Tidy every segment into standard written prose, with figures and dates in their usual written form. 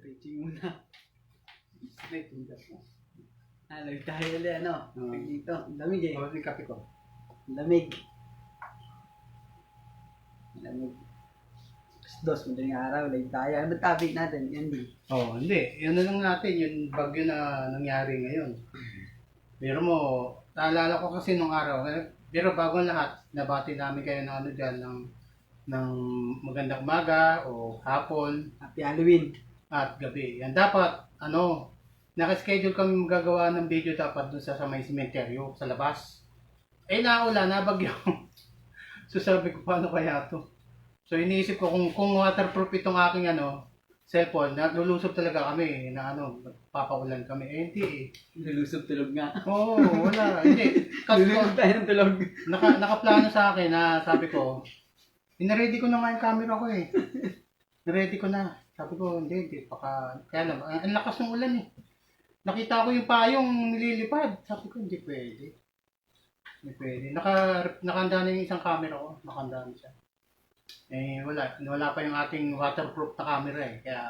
Stretching muna. Stretching mo. Lamig tayo ulit, ano? Dito. Ang lamig eh. Yung kape ko. Lamig. Lamig. Dos, madaling araw. Lamig tayo. Ano ba topic natin? Hindi. Hindi. Yun na lang natin, yung bagyo na nangyari ngayon. Pero mo, naalala ko kasi nung araw, pero bago ang lahat, nabati namin kayo ng ano dyan, ng magandang umaga o hapon Happy Halloween. at gabi. Yan dapat, nakaschedule kami magagawa ng video dapat dun sa may sementeryo, sa labas. Naulan, nabagyo. So sabi ko, paano kaya to? So iniisip ko kung waterproof itong aking cellphone, nalulusob talaga kami na papaulan kami. Hindi eh. Nilusob tulog nga. Oo, wala. Hindi. Kasi Nilusob tayo ng tulog. nakaplano sa akin na sabi ko, inaready ko na nga yung camera ko eh. Ready ko na. Sabi ko, hindi. Kaya lang, ang lakas ng ulan eh. Nakita ko yung payong nililipad. Sabi ko, hindi pwede. Hindi pwede. Nakahanda na yung isang camera ko. Nakahanda na siya. Wala pa yung ating waterproof na camera eh. Kaya,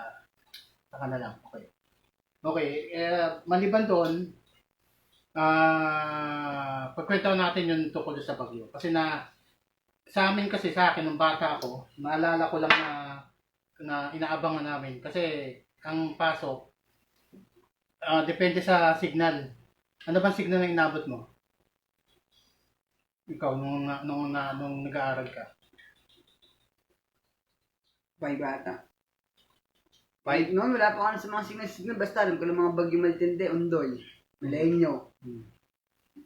saka na lang. Okay. Okay, maliban doon, pagkwento natin yung tukol sa bagyo. Kasi sa amin kasi, sa akin, nung bata ako, naalala ko lang na inaabangan namin. Kasi, ang pasok, depende sa signal. Ano bang signal na inabot mo? Ikaw, nung nag-aaral ka? Bye bata. Bye. Noon, wala pa ako sa mga signal. Basta alam ko lang mga bagyo matindi. Undoy. Milenyo.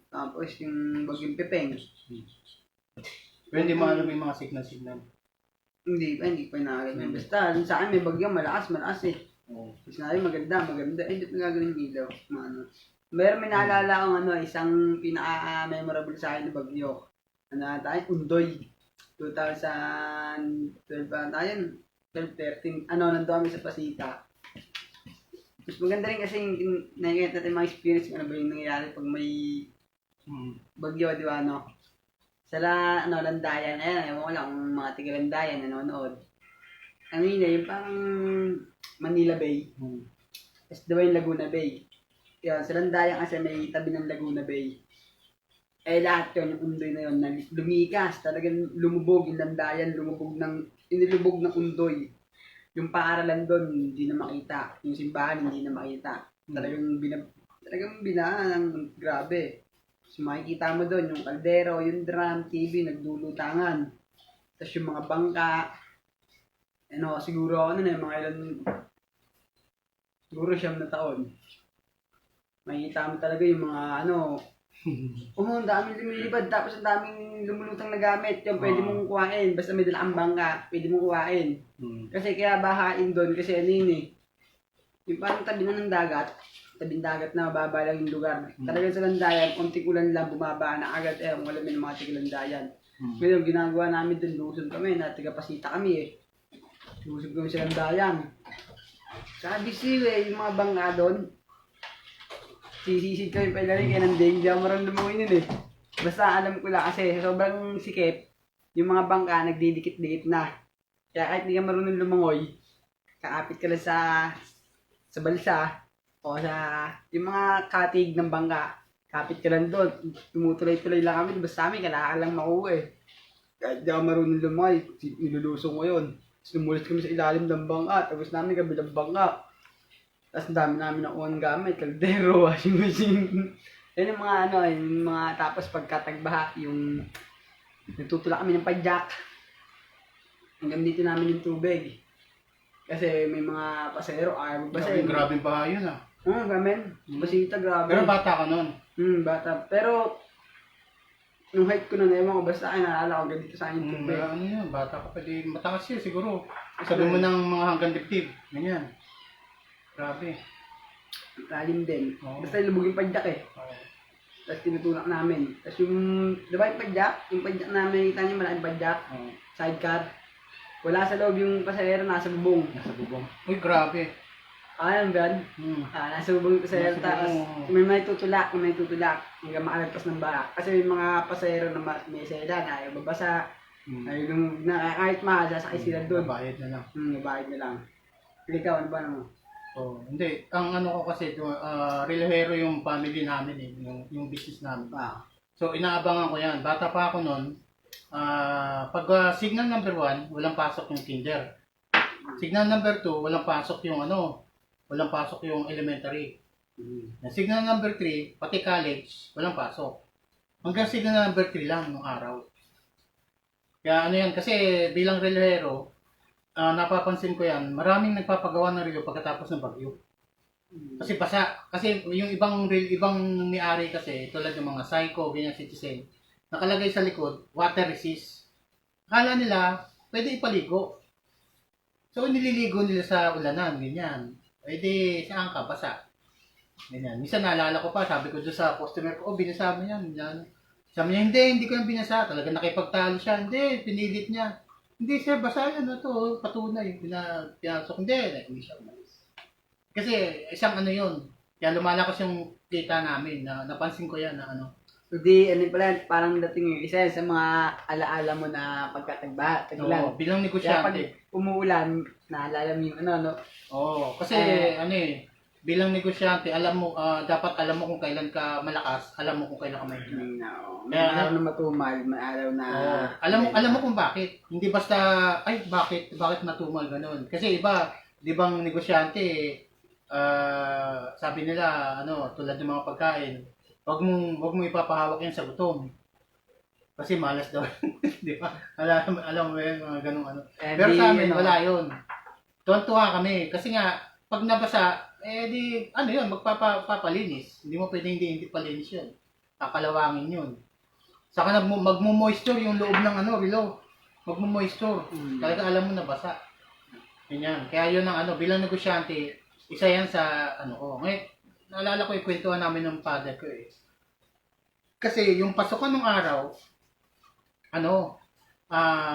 Tapos yung bagyong Pepeng. Pwede mo alam yung mga signal. Hindi pa nakaganyan. Basta, sa akin may bagyo, malakas eh. Tapos natin maganda. Hindi pa nagagawin yung ilaw. Meron may naalala akong isang pinaka-memorable sa akin na bagyo. Undoy. 2012 pa tayo. 12-13. Nandun kami sa Pasita. Tapos maganda rin kasi nakikita natin mga experience kung ano ba yung nangyayari pag may bagyo, di ba, Landayan, ewan ko lang kung mga tiga-Landayan nanonood. Yung parang Manila Bay. Tapos diba yung Laguna Bay. Yan, sa Landayan kasi may tabi ng Laguna Bay. Lahat yun, yung Undoy na yun, lumikas, talagang lumubog yung Landayan, inilubog ng Undoy. Yung paaralan doon, hindi na makita. Yung simbahan, hindi na makita. Talagang binaan, grabe. So makikita mo doon, yung kaldero, yung drum, TV, nagdulutangan. Tapos yung mga bangka, siguro ako nun mga ilan, siguro 9 na taon. Makikita mo talaga yung mga ang daming lumilipad, tapos ang daming lumulutang na gamit. Yung pwede mong kuhain, basta may dalang bangka, pwede mong kuhain. Kasi kaya bahain doon, kasi yung parang tabi na ng dagat, tabing dagat na mababa lang yung lugar. Talagang sa Landayan, konting ulan lang, bumaba na agad. Wala may mga tiga-Landayan. Ngayon, ginagawa namin doon, lusog kami, tiga-Pasita kami eh. Lusog kami sa Landayan. Sabi yung mga bangka doon, sisisid kami pa ilalim kaya nandeng, di ako marang lumungan yun eh. Basta alam ko lang kasi sobrang sikip, yung mga bangka nagdidikit-dikit na. Kaya kahit di ka marunong lumangoy, kaapit ka lang sa balsa, o sa yung mga katig ng bangka, kapit ka lang doon, tumutuloy-tuloy lang kami, basta kami kailangan lang makuha eh. Kahit di ako marunong lumangoy, nilulusong ko yun. Tapos lumulit kami sa ilalim ng bangka, tapos namin kabilang bangka. Tapos ang dami namin na unang gamit, kaldero, washing machine. Yan yung mga tapos pagkatagbaha, yung nagtutulak kami ng padyak. Hanggang dito namin yung tubig. Kasi may mga pasero, ayaw magbasa. Grabe ba yun gamen. Basita, grabe. Pero bata ka nun? Bata. Pero, nung height ko nun, ewan ko, basta naalala ko hanggang dito sa akin yung tubig. Bata ka pa din. Matakas yun siguro. Sabi mo ng mga hanggang dibdib. Ganyan. Grabe. Lalim din. Basta ilubog yung padyak eh. Tapos tinutulak namin. Tapos diba yung padyak namin, kita niyo malaking padyak. Sidecar. Wala sa loob yung pasahero, nasa bubong. Uy, grabe. Ben? Nasa bubong yung pasahero. Tapos may tutulak. Hanggang makalagpas ng barak. Kasi may mga pasahero na may seda na ayaw babasa. Kahit mahal, sasakay sila doon. Nabayad na lang. Nabayad na lang. Ikaw, ano ba naman? Oh, hindi. Ang ano ko kasi, relojero yung family namin eh, yung business namin. Wow. So, inaabangan ko yan. Bata pa ako noon, pag signal number 1, walang pasok yung kinder. Signal number 2, walang pasok yung walang pasok yung elementary. Signal number 3, pati college, walang pasok. Hanggang signal number 3 lang nung araw. Kaya ano yan, kasi bilang relojero, napapansin ko yan, maraming nagpapagawa ng relo pagkatapos ng bagyo. Kasi basa, kasi yung ibang may-ari kasi, tulad ng mga Psycho, ganyan Citizen, nakalagay sa likod, water resist. Akala nila, pwede ipaligo. So, nililigo nila sa ulanan, ganyan. Pwede, saan ka, basa. Ganyan. Minsan naalala ko pa, sabi ko doon sa customer ko, binasa mo yan, yan. Sabi niya, hindi ko yung binasa. Talaga nakipagtalo siya. Hindi, pinilit niya. Hindi sir, basa yan patunay. Pinasok, hindi siya umalis. Kasi isang yun. Kaya lumalakas yung kita namin na napansin ko yan na Hindi, pala, parang dating yung isa sa mga alaala mo na pagkatagba, taglan. bilang Kaya pag negosyante. umuulan, naalala mo yung no? Kasi bilang negosyante, alam mo, dapat alam mo kung kailan ka malakas, alam mo kung kailan ka mahina. May araw na matumal, may araw na... Alam mo kung bakit. Hindi basta, bakit matumal ganun. Kasi iba, di bang negosyante, sabi nila, tulad ng mga pagkain, wag mong ipapahawak yan sa gutom. Kasi malas daw. Di ba? Alam mo yun, mga ganung Pero sa amin, wala yun. Tuwan-tuwa kami. Kasi nga, pag nabasa, yun, magpapalinis. Hindi mo pwedeng hindi palinis yun. Kakalawangin yun. Saka magmo-moisture yung loob ng relo. Magmo-moisture. Talaga alam mo na basa. Ganyan. Kaya yun ang bilang negosyante, isa yan sa ko. Ngayon, naalala ko yung kwentuhan namin ng father ko eh. Kasi yung pasukan ng araw,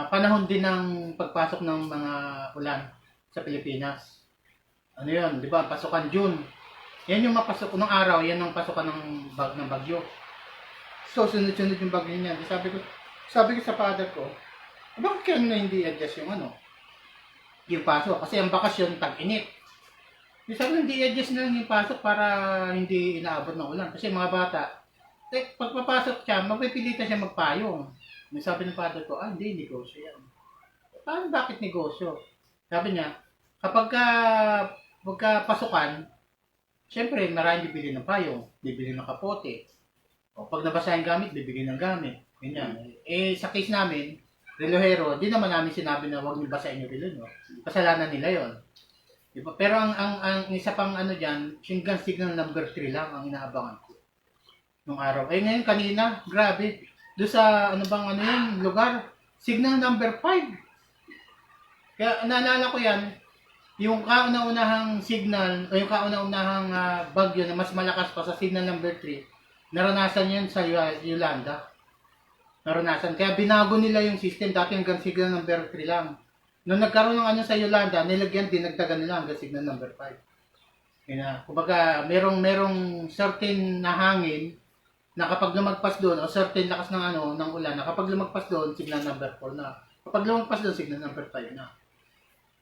panahon din ng pagpasok ng mga ulan sa Pilipinas. Yun, di ba? Pasukan June. Yan yung mapasok ng araw, yan ang pasukan ng bagyo. So, sunod-sunod yung bagyo niyan. Sabi ko sa father ko, bakit kaya na hindi adjust yung pasok? Kasi ang bakasyon, tag-init. Sabi ko, hindi adjust na lang yung pasok para hindi inaabot ng ulan. Kasi mga bata, pag papasok siya, mapipilitan siya magpayong. Sabi ng father ko, hindi, negosyo yan. Paano, bakit negosyo? Sabi niya, kapag pasukan, syempre maraming bibili ng payong, bibili ng kapote. O pag nabasa yung gamit, bibili ng gamit. Ganyan. Sa case namin, relojero, di naman namin sinabi na huwag niyo basahin yung relo nyo. Kasalanan nila yon. Diba? Pero ang isa pang dyan, hanggang signal number 3 lang ang inaabangan ko. Nung araw. Ngayon kanina, grabe. Doon sa lugar, signal number 5. Kaya naalala ko yan, yung kauna-unahang signal, o yung kauna-unahang bagyo na mas malakas pa sa signal number 3, naranasan yan sa Yolanda. Naranasan. Kaya binago nila yung system, dati hanggang signal number 3 lang. Nung nagkaroon ng sa Yolanda, nilagyan, dinagdagan nila hanggang signal number 5. Kumbaga, merong certain na hangin, na kapag lumagpas doon, o certain lakas ng ng ulan, na kapag lumagpas doon, signal number 4 na. Kapag lumagpas doon, signal number 5 na.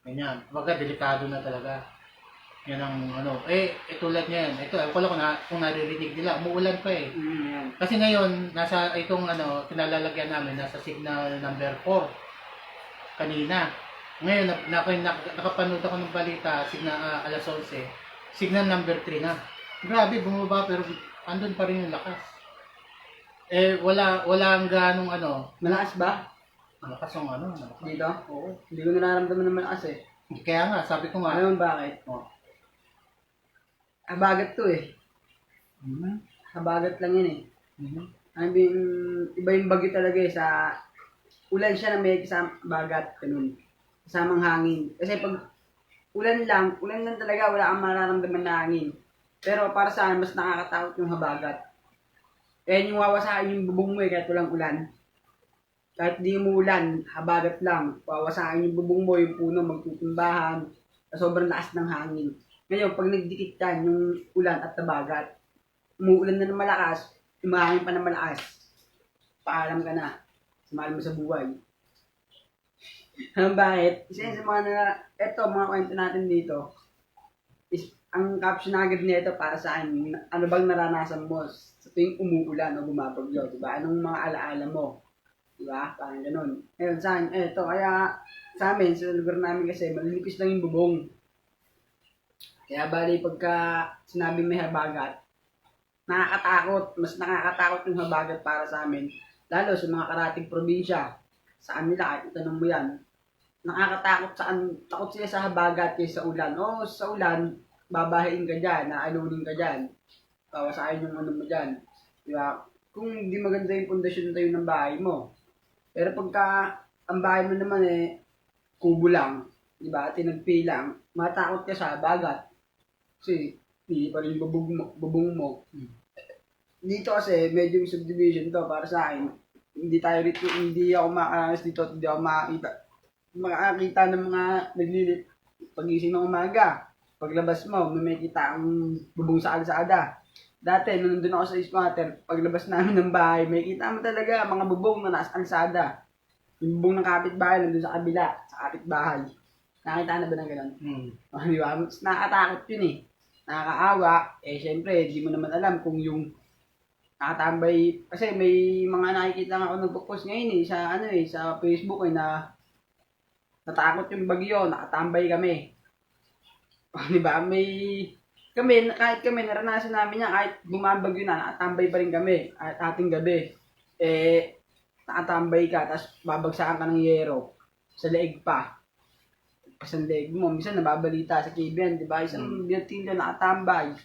Ganyan. Kumbaga, delikado na talaga. Yan ang tulad niyan. Ito, ako lang kung naririnig nila, umuulan pa eh. Kasi ngayon, nasa itong kinalalagyan namin, nasa signal number 4. Kanina. Ngayon, nakapanood ako ng balita, signal alas 11, signal number 3 na. Grabe, bumaba pero andun pa rin yung lakas. Walang ganong Malakas ba? malakas yung malakas. Dito? Oo. Hindi ko nararamdaman ng malakas eh. Kaya nga, sabi ko nga. Alam mo bakit? Habagat to eh. Habagat lang yun eh. Iba yung bagyo talaga eh. Sa ulan siya na may kasama bagat. Ganun. Kasamang hangin. Kasi pag ulan lang talaga, wala kang mararamdaman na hangin. Pero para sa akin, mas nakakatakot yung habagat. Kaya yung wawasakin yung bubong mo eh, kahit walang ulan. Kahit di umuulan, habagat lang. Wawasakin yung bubong mo, yung puno, magtutumbahan. Sobrang lakas ng hangin. Ngayon, pag nagdikit yan, yung ulan at habagat, umuulan na ng malakas, umahangin pa ng malakas, paalam ka na. Sumali mo sa buhay. Bakit? Isa sa mga mga kwento natin dito, ang caption agad nito para sa akin, ano bang naranasan mo sa tuwing umuulan o bumabagyo, di ba? Anong mga alaala mo? Di ba? Parang ganun. Ngayon, sa akin, kaya sa amin, sa lugar namin kasi, malinipis lang yung bubong. Kaya bali, pagka sinabing may habagat, nakakatakot. Mas nakakatakot yung habagat para sa amin. Lalo sa mga karating probinsya. Sa kanila, kahit itanong mo yan, nakakatakot takot sila sa habagat kaysa sa ulan. O, sa ulan, babahain ka dyan, naalunin ka dyan. Pawasakin yung ano mo dyan. Di ba? Kung hindi maganda yung pundasyon tayo ng bahay mo. Pero pagka ang bahay mo naman kubo lang, di ba? Tinagpi lang, matakot ka sa habagat. Kasi, hindi pa rin bubong mo. Dito kasi, medyo subdivision to para sa akin. Hindi ako makaalas dito, hindi ako makakita ng mga naglilip pagising ng umaga. Paglabas mo, may kita ang bubong sa kalsada. Dati, nung nandun ako sa squatter, paglabas namin ng bahay, may kita mo talaga mga bubong na nasa kalsada. Yung bubong ng kapitbahay, nandun sa kabila, sa kapitbahay. Nakita na ba ng gano'n? Di ba? Nakakatakot yun eh. Nakakaawa. Syempre, di mo naman alam kung yung nakatambay. Kasi may mga nakikita nga ako nagpo-post ngayon sa Facebook na natakot yung bagyo, nakatambay kami. Di ba? Kahit kami, naranasan namin yan, kahit bumabagyo na, nakatambay pa rin kami. At ating gabi, nakatambay ka, tapos babagsakan ka ng yero, sa leeg pa. Pasang leeg mo, minsan nababalita sa KBN, di ba? Isang binatilyo nakatambay,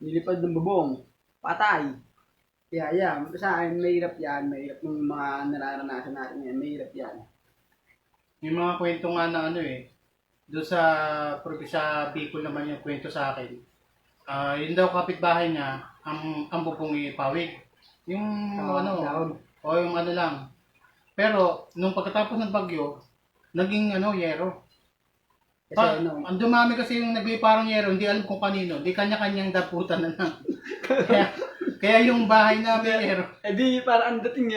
nilipad ng bubong, patay. Kaya sa akin, mahirap yan, mahirap yung mga nararanasan natin yan, mahirap yan. Yung mga kwento nga na doon sa probinsya Bicol naman yung kwento sa akin. Yun daw kapitbahay niya, ang bubong ipawig. Yung Down. o yung lang. Pero nung pagkatapos ng bagyo, naging yero. Kasi Ang dumami kasi yung parang yero, hindi alam kung kanino, di kanya-kanyang daputan na lang. kaya yung bahay namin yero. di parang ang dating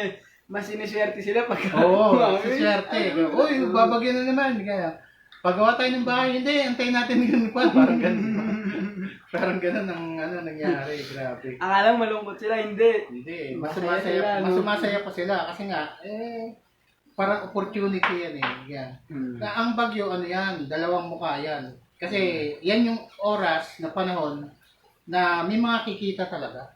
mas siniswerte sila pag Oo, swerte. Uy, babagyo na naman. Kaya, paggawa tayo ng bahay, hindi, antayin natin yung lumipad. Parang ganun. Parang ganun ang nangyari. Grabe. Akala malungkot sila, hindi. Hindi, Masaya sila, mas sumasaya pa sila. Kasi nga, parang opportunity yan Yan. Ang bagyo, yan, dalawang mukha yan. Kasi, yan yung oras na panahon na may mga kikita talaga.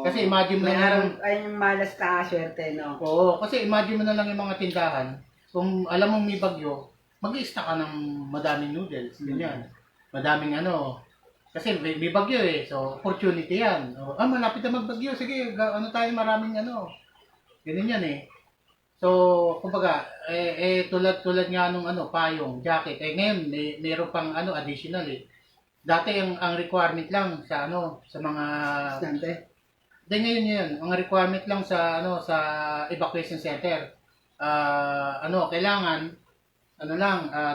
Kasi imagine mo may na araw, ay yung malas ka swerte, no? Oo, kasi imagine mo na lang yung mga tindahan. Kung alam mong may bagyo, mag-i-stock ka ng madaming noodles. Ganyan. Madaming Kasi may bagyo So, opportunity yan. Malapit na magbagyo. Sige, tayo maraming Ganun yan So, kumbaga, tulad nga nung payong, jacket. Ngayon, meron pang additional Dati ang requirement lang sa sa mga Stante. ngayon yun, ang requirement lang sa sa evacuation center. Kailangan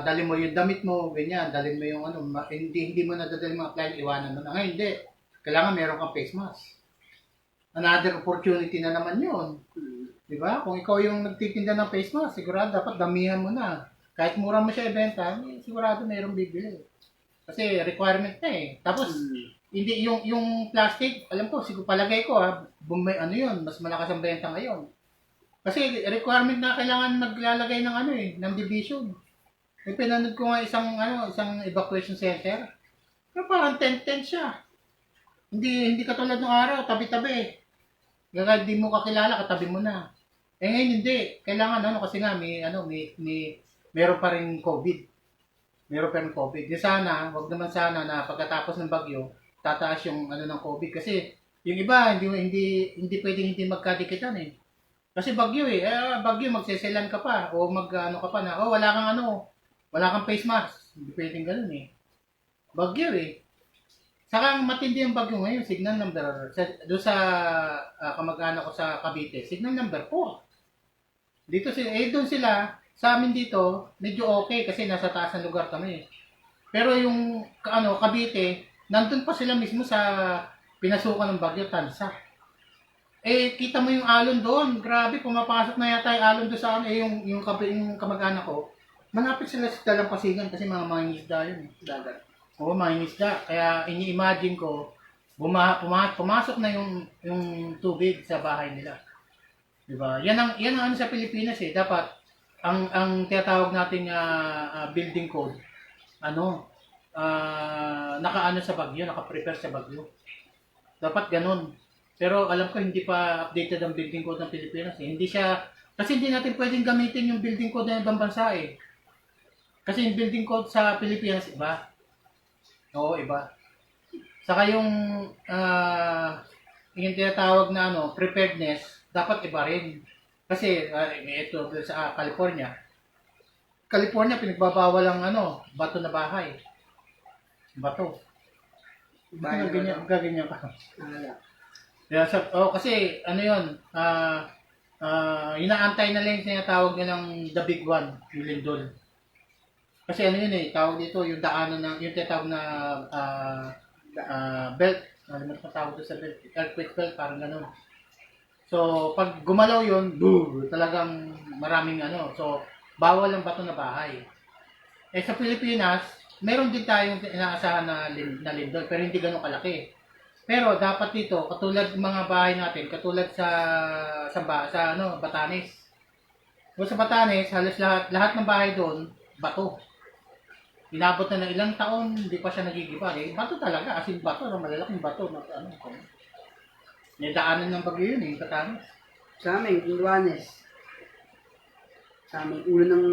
dali mo yung damit mo, ganyan, dali mo yung hindi mo nadadali mga client, iwanan mo na. Ngayon, hindi. Kailangan meron kang face mask. Another opportunity na naman yun. Di ba? Kung ikaw yung nagtitinda ng face mask, sigurado dapat damihan mo na. Kahit mura mo siya ibenta, sigurado mayroong bibili. Kasi requirement na Tapos, hindi yung plastic, alam ko, siguro palagay ko yun, mas malakas ang benta ngayon. Kasi requirement na kailangan maglalagay ng ng division. May pinanood ko nga isang evacuation center. Pero parang tent siya. Hindi katulad ng araw, tabi-tabi. Kaya di mo kakilala, katabi mo na. Ngayon hindi, kailangan kasi nga meron pa rin COVID. Meron pa rin COVID. Di sana, wag naman sana na pagkatapos ng bagyo, tataas yung ng COVID kasi yung iba hindi pwedeng hindi magkadikitan Kasi bagyo bagyo magseselan ka pa o ka pa na wala kang face mask. Hindi pwedeng ganoon Bagyo Saka ang matindi ang bagyo ngayon, signal number doon sa kamag-anak ko sa Cavite, signal number 4. Dito doon sila sa amin dito, medyo okay kasi nasa taas ng lugar kami. Pero yung Cavite, nandun pa sila mismo sa pinasukan ng bagyo, Tansa. Kita mo yung alon doon. Grabe, pumapasok na yata yung alon doon sa yung kamag-anak ko. Malapit sila sa Dalampasigan kasi mga isda yun Dagat. Oo, mga isda. Kaya ini-imagine ko, pumasok na yung tubig sa bahay nila. Di ba? Yan ang ano sa Pilipinas eh. Dapat, ang tinatawag nating building code, ano, nakaano sa bagyo, naka-prepare sa bagyo. Dapat ganun. Pero alam ko hindi pa updated ang building code ng Pilipinas eh. Hindi siya, kasi hindi natin pwedeng gamitin yung building code ng ibang bansa eh. Kasi yung building code sa Pilipinas, iba. Oo, iba. Saka yung tinatawag na ano, preparedness, dapat iba rin. Kasi ito sa California. California pinagbabawal ang ano, bato na bahay. Bato. Bahay na Gaganyan, bato. gaganyan ka. Wala. Kasi ano 'yon, inaantay na lang yung tinatawag nilang the big one, yung lindol. Kasi ano yun eh, tawag dito yung daanan ng yung tinatawag na belt. Ano mo tawag doon sa belt? Earthquake belt, parang ganun. So, pag gumalaw yun, boom, talagang maraming ano. So, bawal ang bato na bahay. Eh sa Pilipinas, meron din tayong inaasahan na lindol, pero hindi ganun kalaki. Pero dapat dito, katulad ng mga bahay natin, katulad sa ano, Batanes. O sa Batanes, halos lahat ng bahay doon, bato. Inabot na ng ilang taon, hindi pa siya nagigiba. Eh, bato talaga, as in bato, malalaking bato. Ano, may daanan ng bagyo yun eh, Batanes. Sa amin, Catanduanes. Sa amin, ulo ng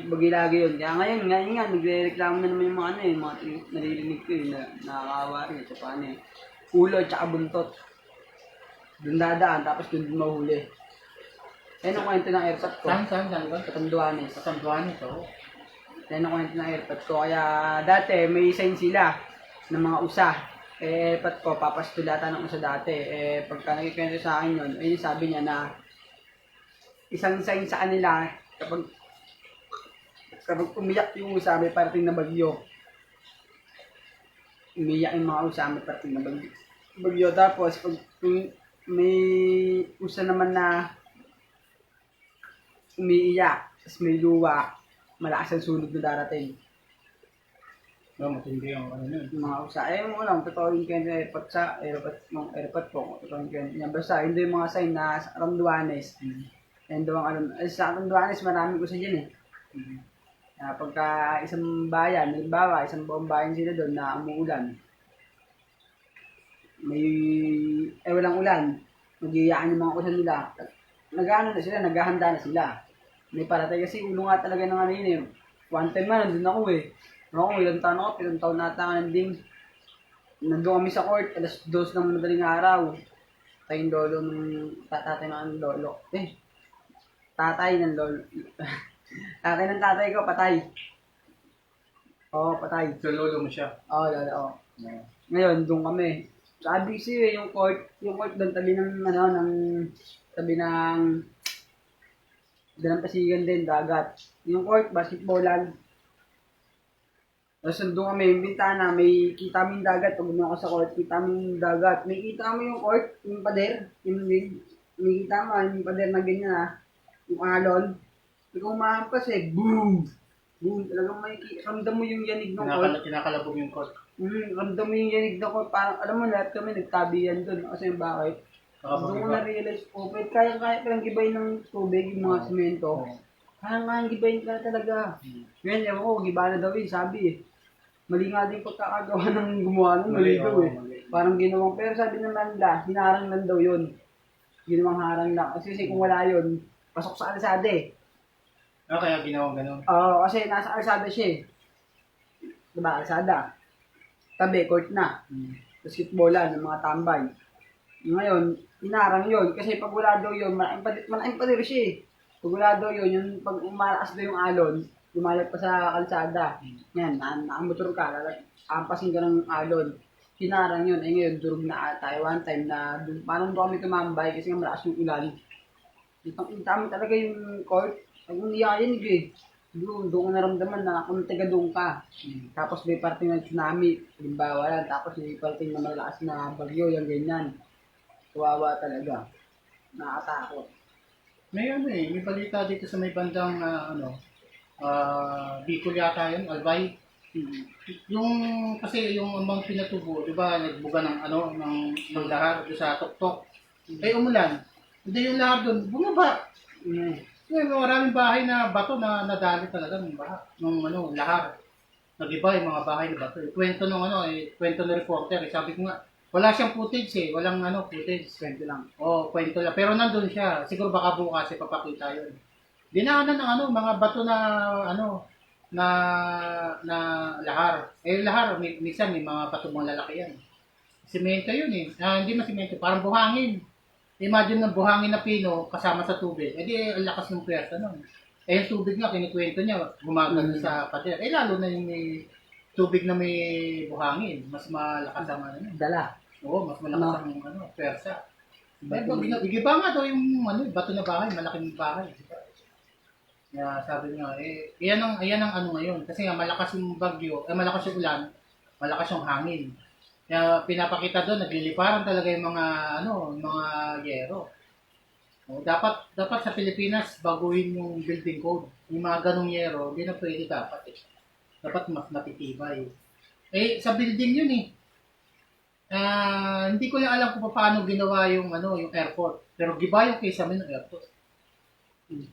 bagilagi yun. Kaya ngayon nga, nagre-reklamo na naman yung mga ano yung mga naririnig ko yun, na nakakawa rin. So, paano eh. Ulo at saka buntot. Doon dadaan, tapos doon mahuli. Yan ang kwento ng airpot ko. Saan ba? Catanduanes. Katanduanes, oo. Yan ang kwento ng airpot ko. Kaya dati, may sign sila ng mga usa. Eh, airpot ko, papastulatan ng usa dati. Eh, pagka nagkikwento sa akin yun, ayun sabi niya na isang sign sa kanila, kapag umiyak yung usa, may parating na bagyo. Umiyak yung mga usa, may parating na bagyo. Tapos, pag may usa naman na umiiyak, tapos may luwa, malakas ang sunog na darating. No, matindi ang ano yun. Yung mga usa. Eh, mo lang, totoo yung kaya airpot sa airpot ko. Totoo yung kaya niya. Basta, hindi yung mga sign na sa Catanduanes. Yan daw ang alam. Eh, sa Catanduanes, maraming usa dyan eh. Pagka isang bayan, halimbawa, isang buong bayan sila doon na umuulan. Walang ulan. Magyayaan yung mga usan nila. Nag-ano na sila, naghahanda na sila. May paratay kasi ulo nga talaga ng ano yun eh. One time nga, nandun ako eh. Ako, ilang taon ako, 7 taon nata nga nandun. Nandun kami sa court, alas 2 ng madaling araw. Tayong lolo ng tatay ng lolo. Tatay ng lolo. Tatay ng tatay ko, patay. Oo, patay. So, lolo mo siya. Oo, lolo, oo. Ngayon, doon kami. Sabi kasi yung court doon tabi ng, tabi ng pasigan din, dagat. Yung court, basketballan. Tapos nandun kami, yung bintana, may kita mo yung dagat. Pag gumawa ka sa court, kita mo yung dagat. May kita mo yung court, yung pader, may kita mo yung pader na ganyan yung alon. Pag umahampas boom! Boom! Talagang may ramdam mo yung yanig ng court. Kinakalabog yung court. Ramdam mo yung yanig ng court. Parang, alam mo, lahat kami nagtabihan doon. Kasi yung bakit? Doon ko na-realize po, kaya palang gibayin ng tubig, yung mga semento. Kaya gibayin ka talaga. Ngayon, ewan ko, giba na daw sabi eh. Mali nga din pagkakagawa ng gumawa nun, mali daw eh. Parang ginawang, pero sabi naman nila, hinarang lang daw yun. Ginawang harang lang. Kasi kung wala yun, pasok sa kalsada eh. Kaya ginawang ganun. Oo, kasi nasa kalsada siya eh. Diba, kalsada. Tabi, court na. Basketballan ng mga tambay. Ngayon, hinarang yun. Kasi pag wala daw yun, malaking pader siya eh. Pag wala daw yun, yung pag umalakas daw yung alon, lumalag pa sa kalsada. Yan, nakamotor ka, ampasin ka ng alon. Hinarang yun. Eh ngayon, durog na ata. One time na, parang doon kami tumambay kasi nga malakas yung ulan. Kita mo talaga yung court. Pag uniyayan eh. Doon ko naramdaman na kung taga doon ka. Tapos may parting ng tsunami. Halimbawa yan. Tapos may parting na malakas na bagyo. Yung ganyan. Kawawa talaga. Nakakatakot. May may balita dito sa may bandang Bicol yata yun, Albay. Yung kasi yung amang pinatubo, 'di ba, nagbuga ng ano ng lahar doon sa tuktok. Eh umulan. Hindi yung lahar doon, bumaba. May maraming bahay na bato na nadali talaga ng baha, ng ano, lahar. Nag-iba yung mga bahay na bato. Kwento ng ano, kwento ng reporter, sabi ko nga, wala siyang footage walang ano, footage. Kwento lang. Oo, kwento lang. Pero nandun siya. Siguro baka bukas papakita yun. Dinaanan ng ano, mga bato na ano, na na lahar. Eh lahar, minsan may mga bato mga lalaki yan. Semento yun eh. Hindi man semento, parang buhangin. Imagine ng buhangin na pino kasama sa tubig. Eh di, ang lakas ng pwersa nun. Eh yung tubig nga, kinikwento niya, gumagano sa pader. Eh lalo na yung may tubig na may buhangin. Mas malakas ang ano. Dala. Oo, mas malakas ang ano, pwersa. Eh, igiba nga daw yung ano, bato na bahay, malaking bahay. Kaya sabi nga, iyan ang ano ngayon. Kasi nga malakas yung bagyo, malakas yung ulan, malakas yung hangin. Kaya pinapakita doon, nagliliparan talaga yung mga ano, mga yero. O, dapat sa Pilipinas baguhin yung building code. Yung mga ganong yero, hindi na pwede dapat eh. Dapat mas matitibay. Eh sa building yun eh. Hindi ko lang alam kung paano ginawa yung ano, yung airport. Pero giba yung Quezon ng airport.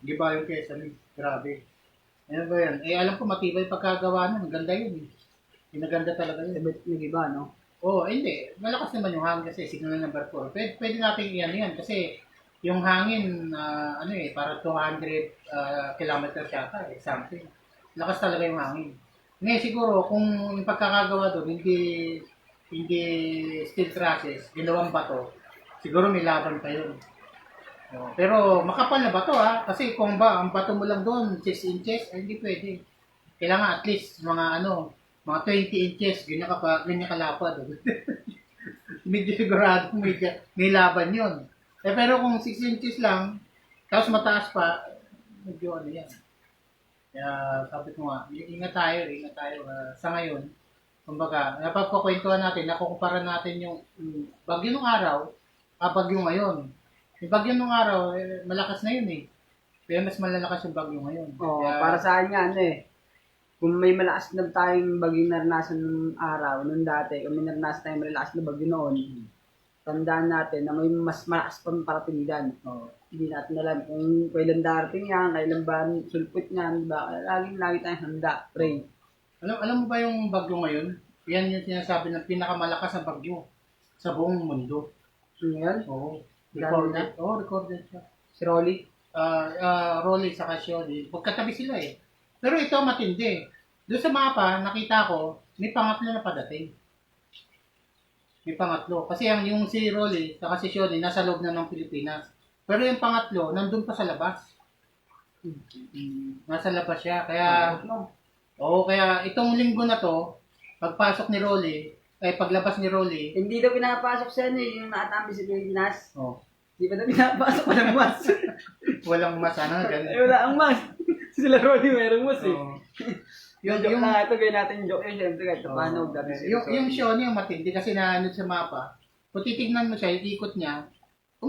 Giba yung Quezon, grabe. Ano ba yan? Eh alam ko matibay pagkagawa nun, ganda yun eh. Pinaganda talaga yun. Nag-iba, no? Oo, hindi. Malakas naman yung hangin kasi signal number 4. Pwede natin iyan yan kasi yung hangin, ano eh, para 200 kilometers yata eh, something. Lakas talaga yung hangin. Ngayon siguro, kung yung pagkakagawa doon, hindi steel trusses, ginawang bato, siguro may laban pa yun. Pero makapal na bato kasi kung ba, ang bato mo lang doon, 6 inches, ay hindi pwede. Kailangan at least mga 20 inches, ganyan kalapad. Medyo sigurado may laban yun. Pero kung 6 inches lang, tapos mataas pa, medyo ano yan. Kaya sabi ko nga, ingat tayo. Sa ngayon, kumbaga, napagkukwentuhan natin, nakukumpara natin yung bagyo nung araw, bagyo ngayon. Yung bagyo nung araw, malakas na yun eh. Pero mas malalakas yung bagyo ngayon. Kaya, para sa akin nga, kung may malakas na tayong bagyo naranasan nung araw, nung dati, kung may naranasan tayong malakas na bagyo noon, tandaan natin na may mas malakas pang parating dyan. Hindi natin alam kung kailan darating yan, kailan ba sulpot yan, diba? Lagi tayong handa, pray. Alam mo ba yung bagyo ngayon? Yan yung sinasabi ng pinakamalakas na bagyo sa buong mundo. Yan? Oo. Recorded? Oo, recorded siya. Si Rolly? Rolly sa Casio. Pagkatabi sila eh. Pero ito matindi. Doon sa mapa, nakita ko, may pangatlo na padating. May pangatlo. Kasi yung si Rolly, saka si Shoni, nasa loob na ng Pilipinas. Pero yung pangatlo, nandun pa sa labas. Nasa labas siya. Kaya, kaya itong linggo na to, pagpasok ni Rolly, paglabas ni Rolly, hindi daw pinapasok siya yung nakatambi sa Pilipinas. Hindi pa daw pinapasok, walang mas. Walang mas, ganun. Wala ang mas. Sila Rolly merong mas eh. Yung joke na ito, gawin natin joke yun, syempre kahit paano. Yung Shoni yung matindi kasi naanod sa mapa, kung titignan mo siya, yung ikot niya,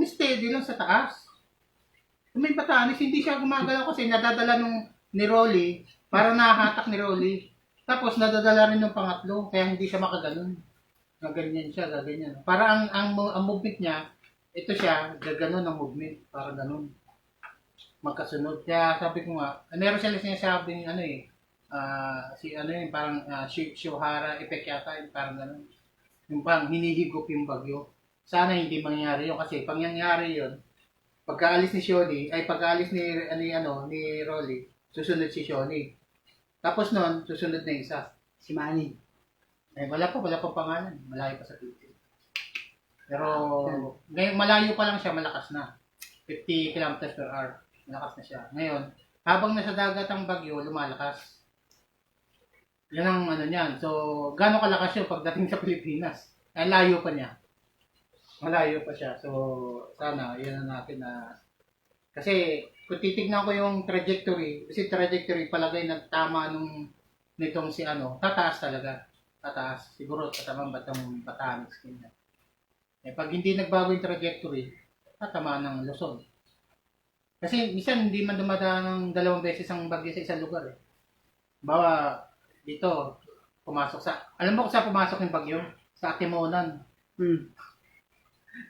steady lang sa taas. Kung may batanis, hindi siya gumagalaw kasi nadadala ni Rolly, para nahahatak ni Rolly. Tapos nadadala rin yung pangatlo, kaya hindi siya makaganon. Gaganyan siya, gaganyan. Para ang movement niya, ito siya, gaganon ang movement, para ganon. Magkasunod. Kaya sabi ko nga, meron sila sinasabing parang Shuhara effect yata, yung parang gano'n. Yung parang hinihigop yung bagyo. Sana hindi mangyari yun kasi pag nangyari yun, pagkaalis ni Shoni, pagkaalis ni Rolly, susunod si Shoni. Tapos nun, susunod na isa. Si Manny. Wala pa pangalan. Malayo pa sa Pilipinas. Pero, ngayon, malayo pa lang siya, malakas na. 50 kilometers per hour. Malakas na siya. Ngayon, habang nasa dagat ang bagyo, lumalakas. Yan ang niyan. So, gaano kalakas yun pagdating sa Pilipinas? Layo pa niya. Malayo pa siya. So, sana, yan na natin na... Kasi, kung titignan ko yung trajectory, kasi trajectory palagay na tama nitong si tataas talaga. Tataas. Siguro, tatamang batang Batanes. Pag hindi nagbago yung trajectory, tatamaan ng Luzon. Kasi minsan hindi man dumadaan ng 2 beses ang bagyo sa isang lugar eh. Bawa dito, pumasok sa, alam mo kung saan pumasok yung bagyo? Sa Atimonan. Hmm.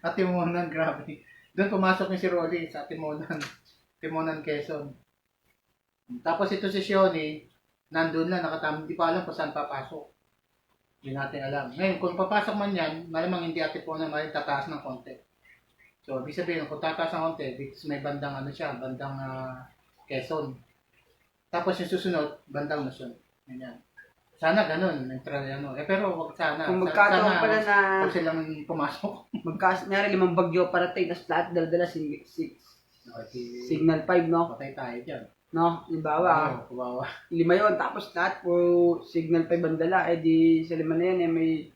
Atimonan, grabe. Doon pumasok yung si Rolly sa Atimonan. Atimonan, Quezon. Tapos ito si Shoni, nandun na, nakatama, hindi pa alam kung saan papasok. Hindi natin alam. Ngayon, kung papasok man yan, malamang hindi Atimonan, malamang tataas ng konti. So, ibig sabihin, kung tataas ng konti, may bandang ano siya, bandang Quezon. Tapos yung susunod, bandang Luzon. Ganyan. Sana ganun, ano. Pero wag sana. Kung magkataon pala na huwag silang pumasok. nyari 5 bagyo parating, tapos lahat dala-dala signal 5, no? Patay tayo dyan. No? Halimbawa, Oo, kawawa. 5 yun, tapos lahat po signal 5 ang dala, eh di sa 5 na yan, eh may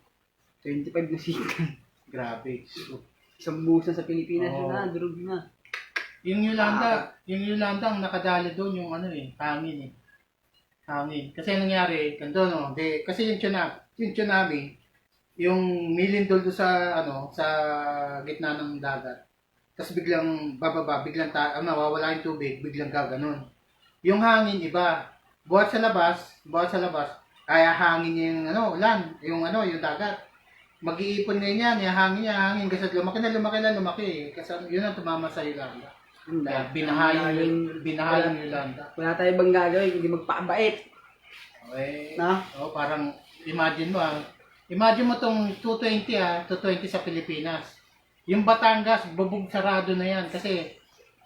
25 na signal. Grabe. Isang busan sa Pilipinas yun Oo. na, durog na. Yung Yolanda ang nakadali doon yung ano hangin eh. Hangin. Kasi nangyari, ganito no, kasi yung tsunami, yung milindol doon sa sa gitna ng dagat. Tapos biglang bababa, biglang mawawala yung tubig, biglang gaganon. Yung hangin iba. Buhat sa labas, ay hangin niya yung yung dagat. Mag-iipon ngayon yan, hangin kasi lumaki. Kasi yun ang tumama sa Yolanda. Kaya binahayin yung Yolanda. Wala tayo bang gagawin, hindi magpakabait. Okay. Na? Parang imagine mo tong 220 sa Pilipinas. Yung Batangas, bubog sarado na yan kasi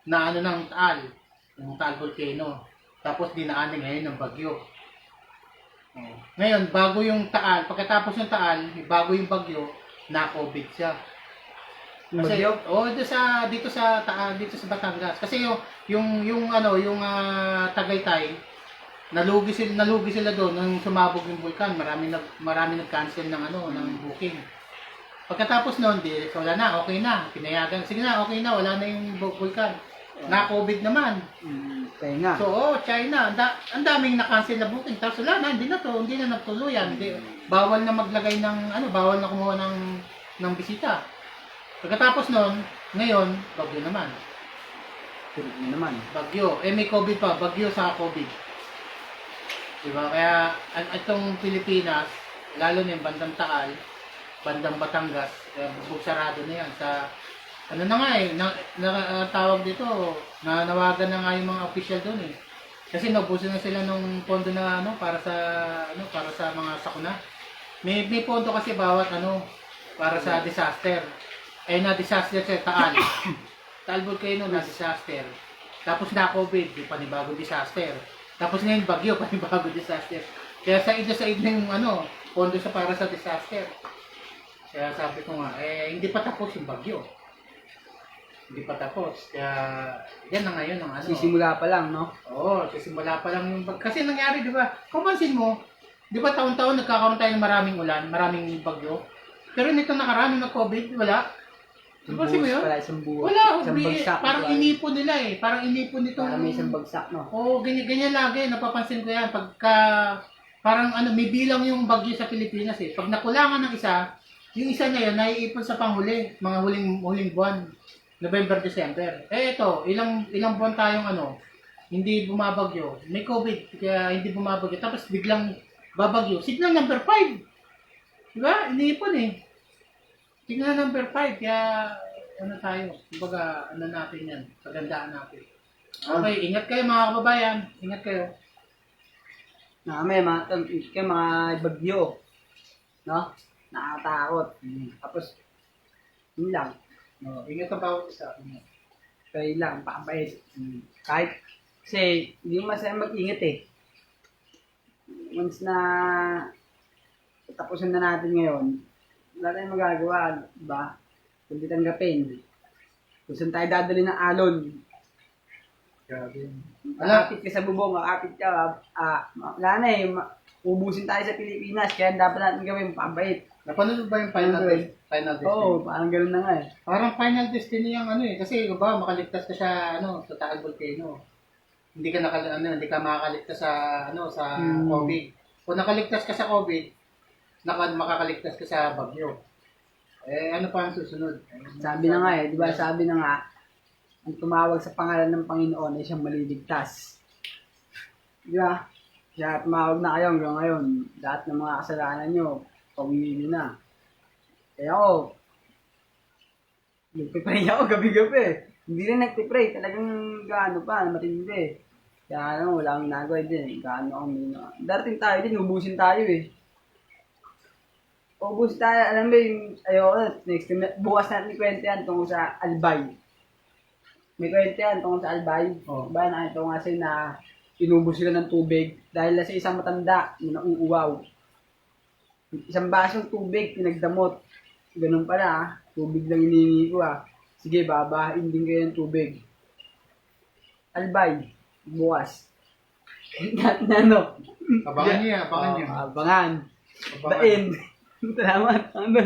naano ng Taal, yung Taal Volcano. Tapos dinaanin ngayon ng bagyo. Ngayon, bago yung Taal, pagkatapos ng Taal, bago yung bagyo, na-COVID siya. Kasi dito sa Batangas. Kasi yung Tagaytay, nalugi sila doon nang sumabog yung bulkan. Marami nag-cancel ng booking. Pagkatapos noon, wala na, okay na. Pinayagan, sige na, okay na, wala na yung bulkan. Na-COVID naman. Kaya nga. So, China, ang daming na-cancel na booking. Tapos wala na, hindi na nagtuluyan. Bawal na maglagay bawal na kumuha ng bisita. Pagkatapos noon, ngayon, bagyo naman. Bagyo. May COVID pa, bagyo sa COVID. Diba? Kaya, itong Pilipinas, lalo na yung bandang Taal, bandang Batangas, bubog sarado na yan sa tawag dito, nawagan na nga yung mga official doon eh. Kasi naubusan na sila ng pondo na para sa mga sakuna. May pondo kasi bawat para sa disaster. Na-disaster sa Taal. Taal Volcano na-disaster. Tapos na-COVID, yung panibagong disaster. Tapos ngayon bagyo, panibagong disaster. Kaya sa na yung pondo para sa disaster. Kaya sabi ko nga, hindi pa tapos yung bagyo. Hindi pa tapos. Kaya, yan na ngayon ang Sisimula pa lang, no? Oo, sisimula pa lang yung kasi nangyari, di ba? Kung pansin mo, di ba taon-taon nagkakaroon tayo ng maraming ulan, maraming bagyo. Pero nito nakaraan ng COVID, wala. Pansin mo yun? Isang buwan. Wala, Isang bagsak. parang inipon nila eh. Parang inipon nito. Parang may isang bagsak, no? Oo, ganyan lagi. Napapansin ko yan. Parang may bilang yung bagyo sa Pilipinas eh. Pag nakulangan ng isa, yung isa na yun, naiipon sa panghuli. Mga huling buwan. November, December. Ito, ilang buwan tayong hindi bumabagyo. May COVID, kaya hindi bumabagyo. Tapos biglang babagyo. Signal number 5. Diba? Iniipon eh. Signal number 5, kaya tayo. Kumbaga, natin yan. Pagandaan natin. Okay, ingat kayo mga kababayan. Ingat kayo. May mga bagyo. No? Nakakatakot. Tapos, yun lang. Ingat ang bawat isa. Kaya lang, pakabait. Kahit, kasi, hindi mo masaya mag-ingat eh. Once na tapusin na natin ngayon, wala tayong magagawa, diba? Kundi tanggapin. Kung saan tayo dadali ng alon. Grabe. Makapit ka sa bubong, makapit ka, wala na eh, ubusin tayo sa Pilipinas, kaya dapat natin gawin pakabait. Napanood ba yung Final Destiny? Oo, parang gano'n na nga eh. Parang Final Destiny yung kasi ba makaligtas ka sa sa Taal Volcano. Hindi ka hindi ka makakaligtas sa COVID. Kung nakaligtas ka sa COVID, makakaligtas ka sa bagyo. Ano pa ang susunod? Sabi na nga eh, di ba? Sabi na nga, ang tumawag sa pangalan ng Panginoon ay siyang maliligtas. Di ba? Kaya tumawag na kayo hanggang ngayon. Lahat ng mga kasalanan nyo, pawiin nyo na. Kaya ako, nagpipray ako gabi-gabi. Hindi rin nagpipray, talagang gaano pa, matindi. Kaya ano, wala akong nagawa din. Gaano ako mino. Darating tayo din, ubusin tayo eh. Ubus tayo, alam mo yung, ayoko, next time, bukas natin kwento yan tungkol sa Albay. May kwento yan tungkol sa Albay. Oh. Ba, nakita ko nga sa'yo na inubos sila ng tubig dahil sa isang matanda na nauuwaw. Isang basong tubig, pinagdamot. Ganun pala ah. Tubig lang hinihingi ko ah. Sige, babahain din kayo ng tubig. Albay, bukas. na ano? Abangan niyo, abangan niyo. Abangan. The Abangan. end. Salamat. Ano?